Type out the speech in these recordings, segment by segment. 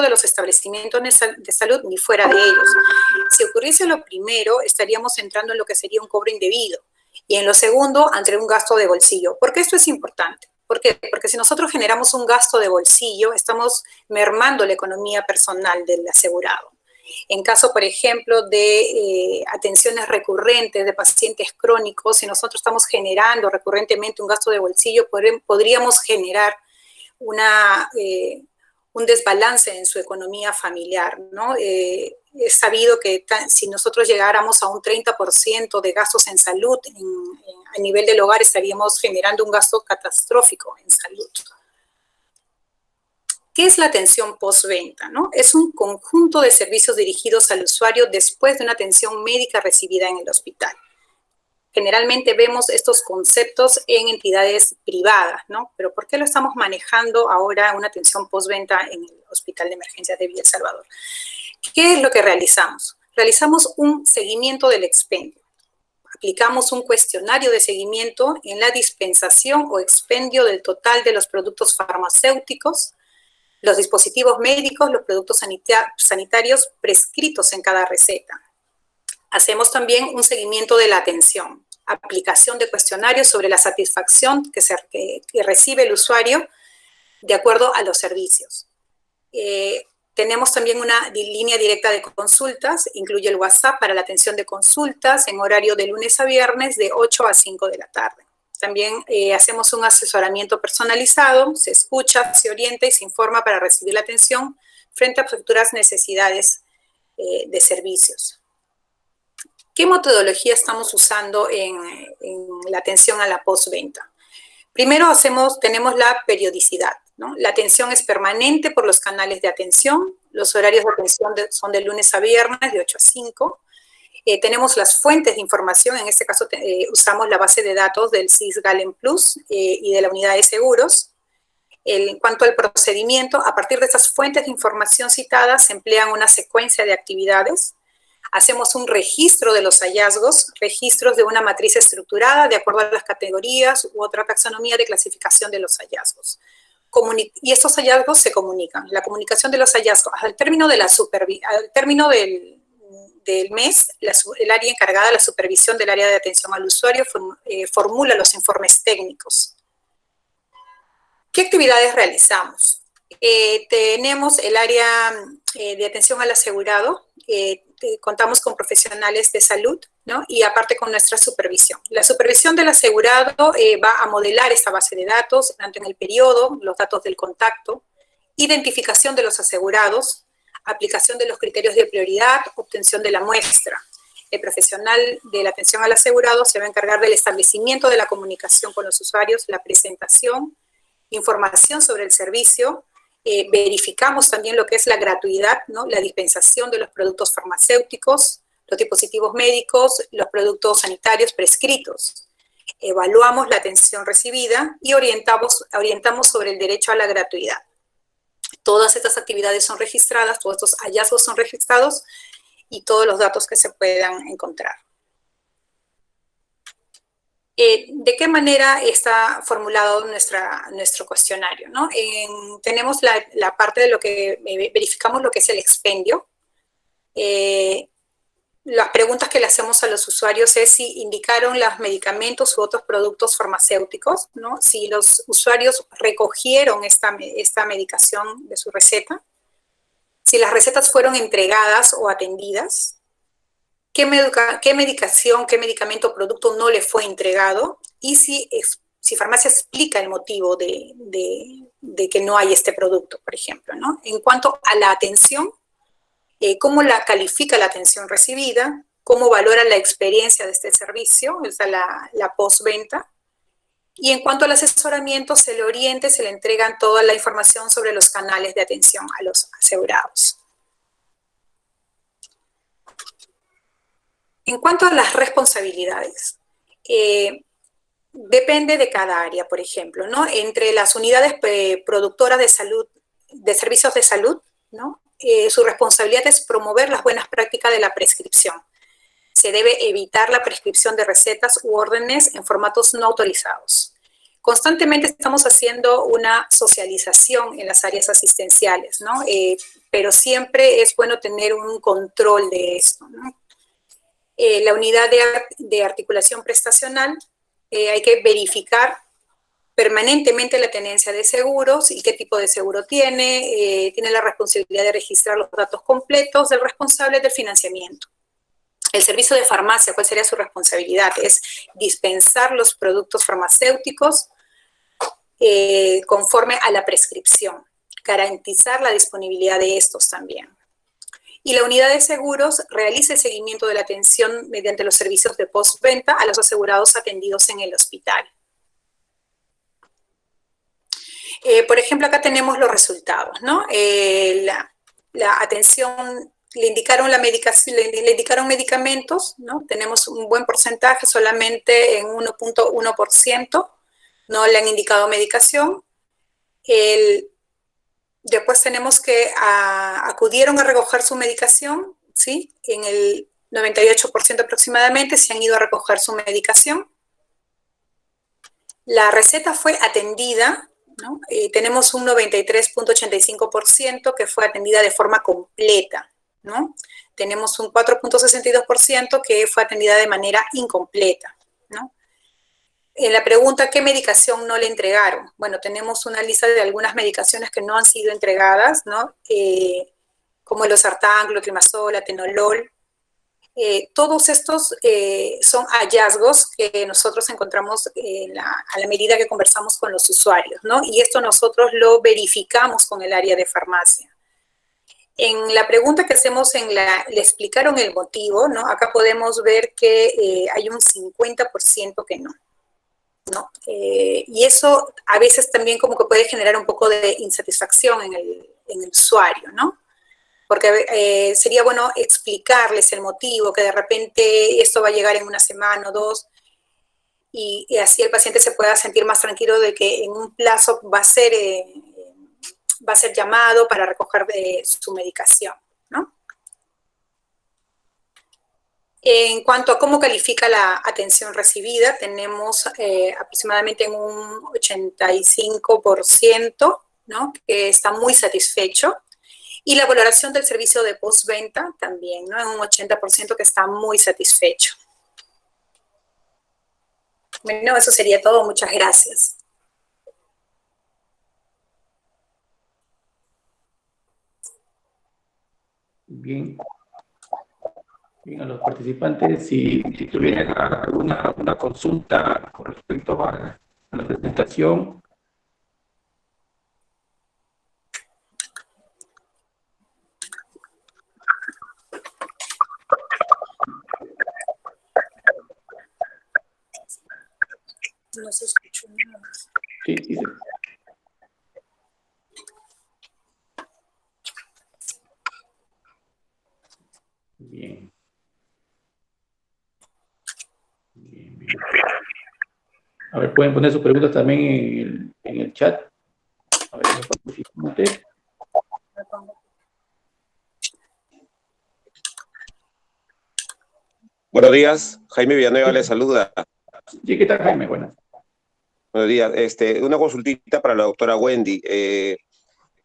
de los establecimientos de salud ni fuera de ellos. Si ocurriese lo primero, estaríamos entrando en lo que sería un cobro indebido, y en lo segundo, ante un gasto de bolsillo. ¿Por qué esto es importante? ¿Por qué? Porque si nosotros generamos un gasto de bolsillo, estamos mermando la economía personal del asegurado. En caso, por ejemplo, de atenciones recurrentes de pacientes crónicos, si nosotros estamos generando recurrentemente un gasto de bolsillo, podríamos generar un desbalance en su economía familiar, ¿no? Es sabido que si nosotros llegáramos a un 30% de gastos en salud a nivel del hogar, estaríamos generando un gasto catastrófico en salud. ¿Qué es la atención postventa, no? Es un conjunto de servicios dirigidos al usuario después de una atención médica recibida en el hospital. Generalmente vemos estos conceptos en entidades privadas, ¿no? Pero ¿por qué lo estamos manejando ahora una atención postventa en el Hospital de Emergencias de Villa El Salvador? ¿Qué es lo que realizamos? Realizamos un seguimiento del expendio. Aplicamos un cuestionario de seguimiento en la dispensación o expendio del total de los productos farmacéuticos, los dispositivos médicos, los productos sanitarios prescritos en cada receta. Hacemos también un seguimiento de la atención, aplicación de cuestionarios sobre la satisfacción que recibe el usuario de acuerdo a los servicios. Tenemos también una línea directa de consultas, incluye el WhatsApp para la atención de consultas en horario de lunes a viernes de 8 a 5 de la tarde. También hacemos un asesoramiento personalizado, se escucha, se orienta y se informa para recibir la atención frente a futuras necesidades de servicios. ¿Qué metodología estamos usando en la atención a la postventa? Primero tenemos la periodicidad, ¿no? La atención es permanente por los canales de atención, los horarios de atención son de lunes a viernes de 8 a 5. Tenemos las fuentes de información, en este caso usamos la base de datos del SIS-Galen Plus y de la unidad de seguros. En cuanto al procedimiento, a partir de estas fuentes de información citadas se emplean una secuencia de actividades. Hacemos un registro de los hallazgos, registros de una matriz estructurada de acuerdo a las categorías u otra taxonomía de clasificación de los hallazgos. Y estos hallazgos se comunican. La comunicación de los hallazgos, al término del mes, el área encargada de la supervisión del área de atención al usuario formula los informes técnicos. ¿Qué actividades realizamos? Tenemos el área de atención al asegurado, contamos con profesionales de salud, ¿no? Y aparte con nuestra supervisión. La supervisión del asegurado va a modelar esta base de datos, tanto en el periodo, los datos del contacto, identificación de los asegurados, aplicación de los criterios de prioridad, obtención de la muestra. El profesional de la atención al asegurado se va a encargar del establecimiento de la comunicación con los usuarios, la presentación, información sobre el servicio, verificamos también lo que es la gratuidad, ¿no? La dispensación de los productos farmacéuticos, los dispositivos médicos, los productos sanitarios prescritos. Evaluamos la atención recibida y orientamos sobre el derecho a la gratuidad. Todas estas actividades son registradas, todos estos hallazgos son registrados y todos los datos que se puedan encontrar. ¿De qué manera está formulado nuestro cuestionario, ¿no? Tenemos la parte de lo que verificamos lo que es el expendio. Las preguntas que le hacemos a los usuarios es si indicaron los medicamentos u otros productos farmacéuticos, ¿no? Si los usuarios recogieron esta medicación de su receta, si las recetas fueron entregadas o atendidas, qué medicación, qué medicamento o producto no le fue entregado y si farmacia explica el motivo de que no hay este producto, por ejemplo, ¿no? En cuanto a la atención, cómo la califica la atención recibida, cómo valora la experiencia de este servicio, o sea, la postventa. Y en cuanto al asesoramiento, se le orienta, se le entregan toda la información sobre los canales de atención a los asegurados. En cuanto a las responsabilidades, depende de cada área, por ejemplo, ¿no? Entre las unidades productoras de salud, de servicios de salud, ¿no? Su responsabilidad es promover las buenas prácticas de la prescripción. Se debe evitar la prescripción de recetas u órdenes en formatos no autorizados. constantemente estamos haciendo una socialización en las áreas asistenciales, ¿no? Pero siempre es bueno tener un control de esto, ¿no? La unidad de articulación prestacional, hay que verificar permanentemente la tenencia de seguros y qué tipo de seguro tiene. Tiene la responsabilidad de registrar los datos completos del responsable del financiamiento. El servicio de farmacia, ¿cuál sería su responsabilidad? Es dispensar los productos farmacéuticos conforme a la prescripción, garantizar la disponibilidad de estos también. Y la unidad de seguros realiza el seguimiento de la atención mediante los servicios de postventa a los asegurados atendidos en el hospital. Por ejemplo, acá tenemos los resultados, ¿no? La atención, le indicaron la medicación, le indicaron medicamentos, ¿no? Tenemos un buen porcentaje, solamente en 1.1%, no le han indicado medicación. Después tenemos que acudieron a recoger su medicación, ¿sí? En el 98% aproximadamente se han ido a recoger su medicación. La receta fue atendida, ¿no? Tenemos un 93.85% que fue atendida de forma completa, ¿no? Tenemos un 4.62% que fue atendida de manera incompleta, ¿no? En la pregunta, ¿qué medicación no le entregaron? Bueno, tenemos una lista de algunas medicaciones que no han sido entregadas, ¿no? Como el losartán, clotrimazol, atenolol. Todos estos son hallazgos que nosotros encontramos a la medida que conversamos con los usuarios, ¿no? Y esto nosotros lo verificamos con el área de farmacia. En la pregunta que hacemos le explicaron el motivo, ¿no? Acá podemos ver que hay un 50% que no. ¿No? Y eso a veces también como que puede generar un poco de insatisfacción en el usuario, ¿no? Porque sería bueno explicarles el motivo, que de repente esto va a llegar en una semana o dos, y así el paciente se pueda sentir más tranquilo de que en un plazo va a ser llamado para recoger su medicación, ¿no? En cuanto a cómo califica la atención recibida, tenemos aproximadamente en un 85%, ¿no? Que está muy satisfecho. Y la valoración del servicio de postventa también, ¿no? En un 80% que está muy satisfecho. Bueno, eso sería todo. Muchas gracias. Bien. Bien, a los participantes, si tuvieran alguna consulta con respecto a la presentación. No se escuchó nada. Sí, sí. Bien. Bien, bien. A ver, pueden poner sus preguntas también en el chat. A ver, participante. Buenos días, Jaime Villanueva le saluda. Sí, ¿qué tal, Jaime? Buenas. Buenos días. Una consultita para la doctora Wendy.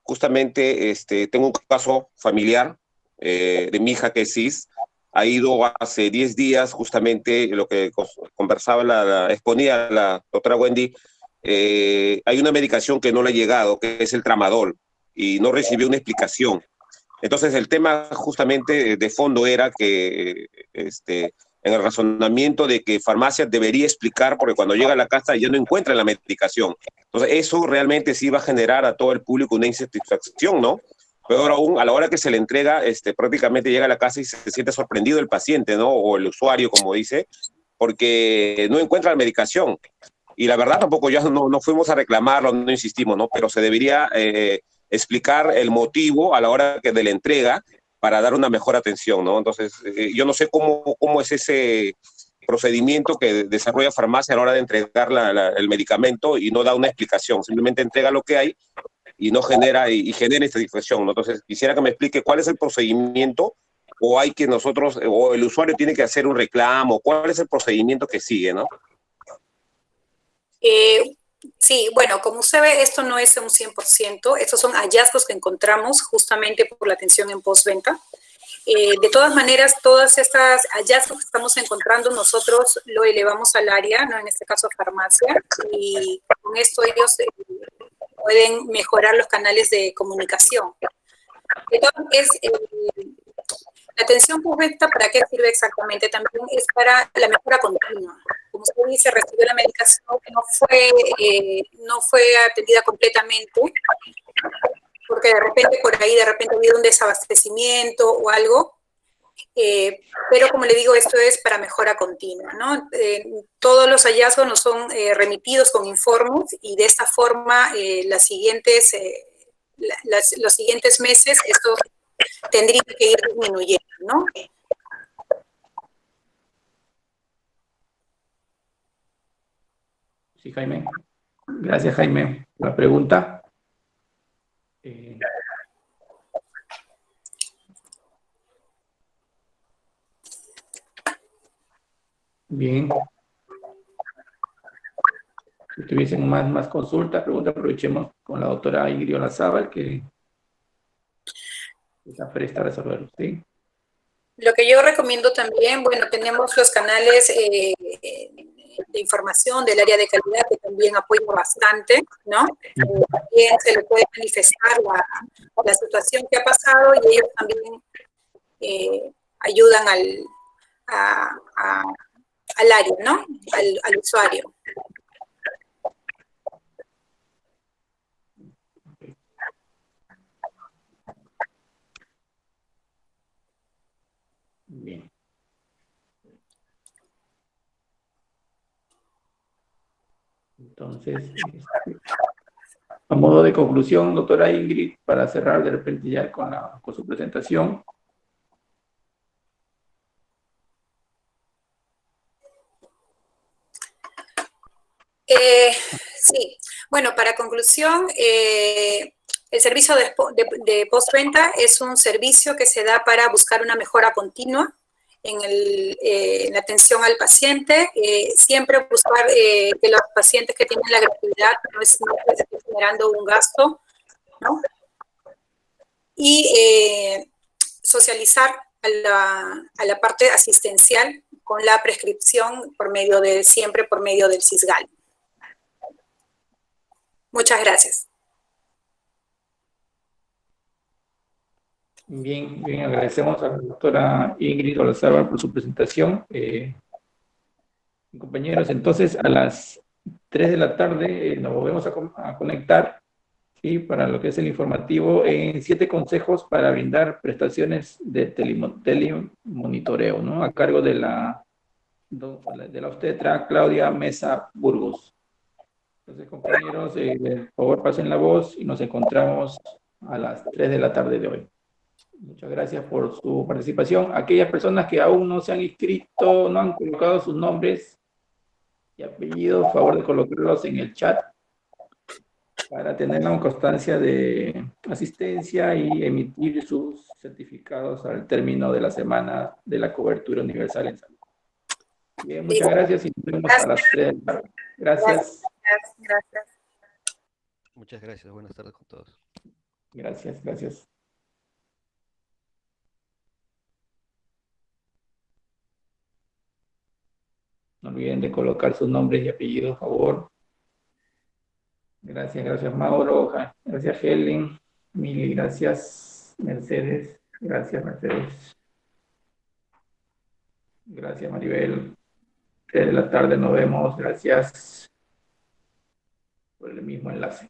Justamente tengo un caso familiar de mi hija que es cis. Ha ido hace 10 días, justamente lo que conversaba, exponía la doctora Wendy. Hay una medicación que no le ha llegado, que es el tramadol, y no recibió una explicación. Entonces, el tema justamente de fondo era que en el razonamiento de que farmacia debería explicar, porque cuando llega a la casa ya no encuentra la medicación. Entonces, eso realmente sí va a generar a todo el público una insatisfacción, ¿no? Peor aún, a la hora que se le entrega, prácticamente llega a la casa y se siente sorprendido el paciente, ¿no? O el usuario, como dice, porque no encuentra la medicación. Y la verdad tampoco ya no fuimos a reclamarlo, no insistimos, ¿no? Pero se debería explicar el motivo a la hora de la entrega para dar una mejor atención, ¿no? Entonces, yo no sé cómo es ese procedimiento que desarrolla farmacia a la hora de entregar el medicamento y no da una explicación, simplemente entrega lo que hay y no genera esta discusión, ¿no? Entonces, quisiera que me explique cuál es el procedimiento, o hay que nosotros, o el usuario tiene que hacer un reclamo, cuál es el procedimiento que sigue, ¿no? Sí, bueno, como usted ve, esto no es un 100%, estos son hallazgos que encontramos justamente por la atención en postventa. De todas maneras, todas estas hallazgos que estamos encontrando, nosotros lo elevamos al área, ¿no? En este caso farmacia, y con esto ellos pueden mejorar los canales de comunicación. Entonces, la atención postventa, ¿para qué sirve exactamente? También es para la mejora continua. Como usted dice, recibió la medicación que no fue atendida completamente, porque de repente por ahí, ha habido un desabastecimiento o algo, pero como le digo, esto es para mejora continua, ¿no? Todos los hallazgos nos son remitidos con informes y de esta forma los siguientes meses esto tendría que ir disminuyendo, ¿no? Sí, Jaime. Gracias, Jaime, por la pregunta. Bien. Si tuviesen más consultas, preguntas, aprovechemos con la doctora Ingrid Olazábal, que está presta a resolverlo, ¿sí? Lo que yo recomiendo también, bueno, tenemos los canales de información del área de calidad que también apoyan bastante, ¿no? También se le puede manifestar la situación que ha pasado y ellos también ayudan al área, ¿no? Al usuario. Bien. Entonces, a modo de conclusión, doctora Ingrid, para cerrar de repente ya con su presentación. Sí, bueno, para conclusión, el servicio de postventa es un servicio que se da para buscar una mejora continua en la atención al paciente, siempre buscar que los pacientes que tienen la gratuidad no estén generando un gasto, ¿no? Y socializar a la parte asistencial con la prescripción siempre por medio del CISGAL. Muchas gracias. Bien, bien, agradecemos a la doctora Ingrid Olazábal por su presentación. Compañeros, entonces a las 3 de la tarde nos volvemos a conectar, ¿sí? Para lo que es el informativo en 7 consejos para brindar prestaciones de telemonitoreo, ¿no? A cargo de la obstetra Claudia Mesa Burgos. Entonces, compañeros, por favor pasen la voz y nos encontramos a las 3 de la tarde de hoy. Muchas gracias por su participación. Aquellas personas que aún no se han inscrito, no han colocado sus nombres y apellidos, favor de colocarlos en el chat para tener una constancia de asistencia y emitir sus certificados al término de la semana de la cobertura universal en salud. Bien, muchas gracias y nos vemos a las 3 de la tarde. Gracias. Gracias. Muchas gracias. Buenas tardes con todos. Gracias, gracias. No olviden de colocar sus nombres y apellidos, por favor. Gracias, gracias Mauro, gracias Helen, Mili, gracias Mercedes, gracias Mercedes. Gracias Maribel. 3 de la tarde nos vemos, gracias por el mismo enlace.